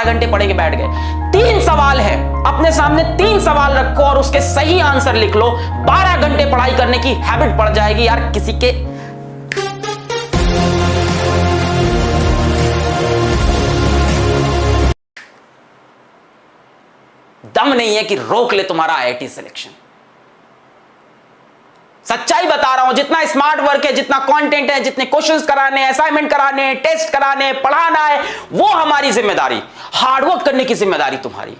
घंटे पढ़ के बैठ गए। 3 सवाल है, अपने सामने 3 सवाल रखो और उसके सही आंसर लिख लो। 12 घंटे पढ़ाई करने की हैबिट पड़ जाएगी यार। किसी के दम नहीं है कि रोक ले तुम्हारा आईआईटी सिलेक्शन। सच्चाई बता रहा हूं, जितना स्मार्ट वर्क है, जितना कंटेंट है, जितने क्वेश्चंस कराने, असाइनमेंट कराने, टेस्ट कराने, पढ़ाना है, वो हमारी जिम्मेदारी। हार्डवर्क करने की जिम्मेदारी तुम्हारी।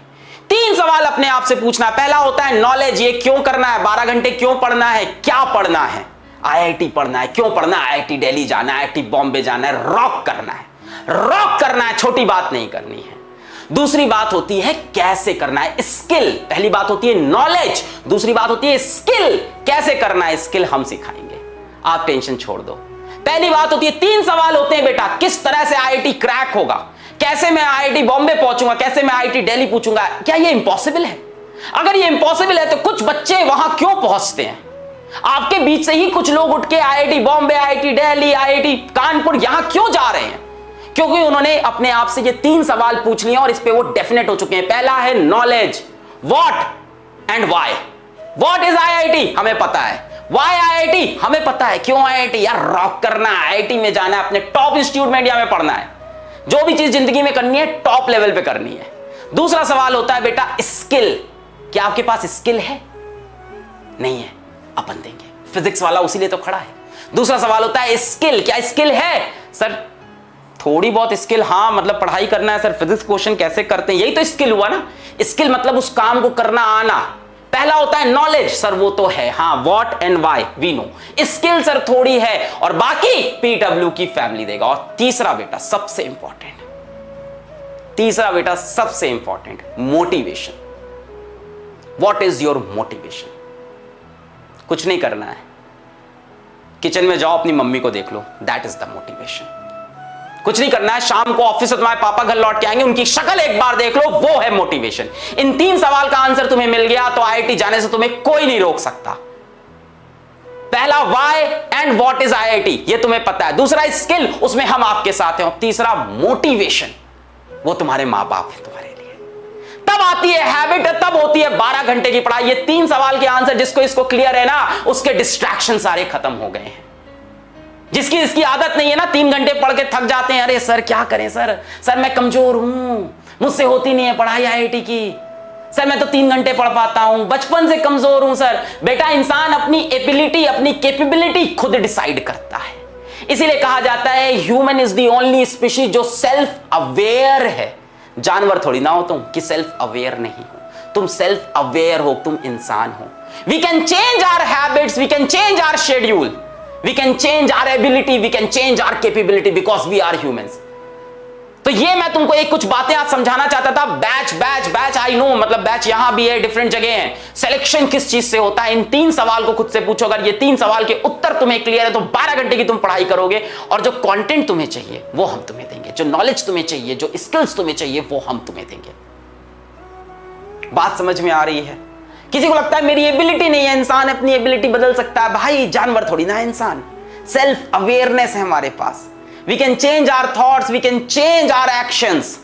3 सवाल अपने आप से पूछना। पहला होता है नॉलेज, ये क्यों करना है, 12 घंटे क्यों पढ़ना है, क्या पढ़ना है, आईआईटी पढ़ना है, क्यों पढ़ना है, आईआईटी दिल्ली जाना है, आईआईटी बॉम्बे जाना है, रॉक करना है, रॉक करना है, छोटी बात नहीं करनी है। दूसरी बात होती है कैसे करना है, स्किल। पहली बात होती है नॉलेज, दूसरी बात होती है स्किल। कैसे करना है स्किल हम सिखाएंगे, आप टेंशन छोड़ दो। पहली बात होती है 3 सवाल होते हैं बेटा, किस तरह से आईआईटी क्रैक होगा, कैसे मैं आईआईटी बॉम्बे पहुंचूंगा, कैसे मैं आईआईटी दिल्ली पूछूंगा। क्या ये इंपॉसिबल है? अगर ये इंपॉसिबल है तो कुछ बच्चे वहां क्यों पहुंचते हैं? आपके बीच से ही कुछ लोग उठ के IIT Bombay, IIT Delhi, IIT Kanpur यहां क्यों जा रहे हैं? क्योंकि उन्होंने अपने आप से ये 3 सवाल पूछ लिए और इस पे वो डेफिनेट हो चुके हैं। पहला है knowledge, what and why. What is IIT, हमें पता है। व्हाई आईआईटी, हमें पता है। क्यों आईआईटी? यार रॉक करना है, आईआईटी में जाना है, अपने टॉप इंस्टीट्यूट में इंडिया में पढ़ना है। जो भी चीज जिंदगी में करनी है टॉप लेवल पे करनी है। दूसरा सवाल होता है बेटा स्किल। क्या आपके पास स्किल है? नहीं है, अपन देंगे। फिजिक्स वाला उसीलिए तो खड़ा है। दूसरा सवाल होता है स्किल। क्या स्किल है? सर थोड़ी बहुत स्किल, हाँ मतलब पढ़ाई करना है। सर फिजिक्स क्वेश्चन कैसे करते हैं, यही तो स्किल हुआ ना। स्किल मतलब उस काम को करना आना। पहला होता है नॉलेज, सर वो तो है, हाँ what and why we know. Skill sir थोड़ी है और बाकी पीडब्ल्यू की फैमिली देगा। और तीसरा बेटा सबसे important, motivation. What is your motivation? कुछ नहीं करना है, किचन में जाओ अपनी मम्मी को देख लो, दैट इज द मोटिवेशन। कुछ नहीं करना है, शाम को ऑफिस से तुम्हारे पापा घर लौट के आएंगे, उनकी शक्ल एक बार देख लो, वो है मोटिवेशन। इन 3 सवाल का आंसर तुम्हें मिल गया तो आईआईटी जाने से तुम्हें कोई नहीं रोक सकता। पहला why and what is IIT, ये तुम्हें पता है। दूसरा स्किल, उसमें हम आपके साथ हैं। और तीसरा मोटिवेशन, वो तुम्हारे मां बाप है तुम्हारे लिए। तब आती है हैबिट, तब होती है 12 घंटे की पढ़ाई। ये 3 सवाल के आंसर जिसको इसको क्लियर है ना, उसके डिस्ट्रैक्शन सारे खत्म हो गए हैं। जिसकी इसकी आदत नहीं है ना, 3 घंटे पढ़ के थक जाते हैं, अरे सर क्या करें सर मैं कमजोर हूं, मुझसे होती नहीं है पढ़ाई आईआईटी की, सर मैं तो 3 घंटे पढ़ पाता हूं, बचपन से कमजोर हूं। सर बेटा इंसान अपनी एबिलिटी, अपनी कैपेबिलिटी खुद डिसाइड करता है। इसीलिए कहा जाता है human is the only species जो सेल्फ अवेयर है। जानवर थोड़ी ना हो तुम कि सेल्फ अवेयर नहीं हो, तुम सेल्फ अवेयर हो, तुम इंसान हो। We can change our habits, we can change our schedule, we can change our ability, we can change our capability because we are humans। तो ये मैं तुमको एक कुछ बातें आज समझाना चाहता था। बैच आई नो, मतलब बैच यहां भी है, डिफरेंट जगह है। सिलेक्शन किस चीज से होता है, इन 3 सवाल को खुद से पूछो। अगर ये 3 सवाल के उत्तर तुम्हें क्लियर है तो 12 घंटे की तुम पढ़ाई करोगे और जो कंटेंट तुम्हें चाहिए वो हम तुम्हें देंगे, जो नॉलेज तुम्हें चाहिए, जो स्किल्स तुम्हें चाहिए वो हम तुम्हें देंगे। बात समझ में आ रही है? किसी को लगता है मेरी एबिलिटी नहीं है, इंसान अपनी एबिलिटी बदल सकता है। भाई जानवर थोड़ी ना है इंसान, सेल्फ अवेयरनेस है हमारे पास। We can change our thoughts, we can change our actions.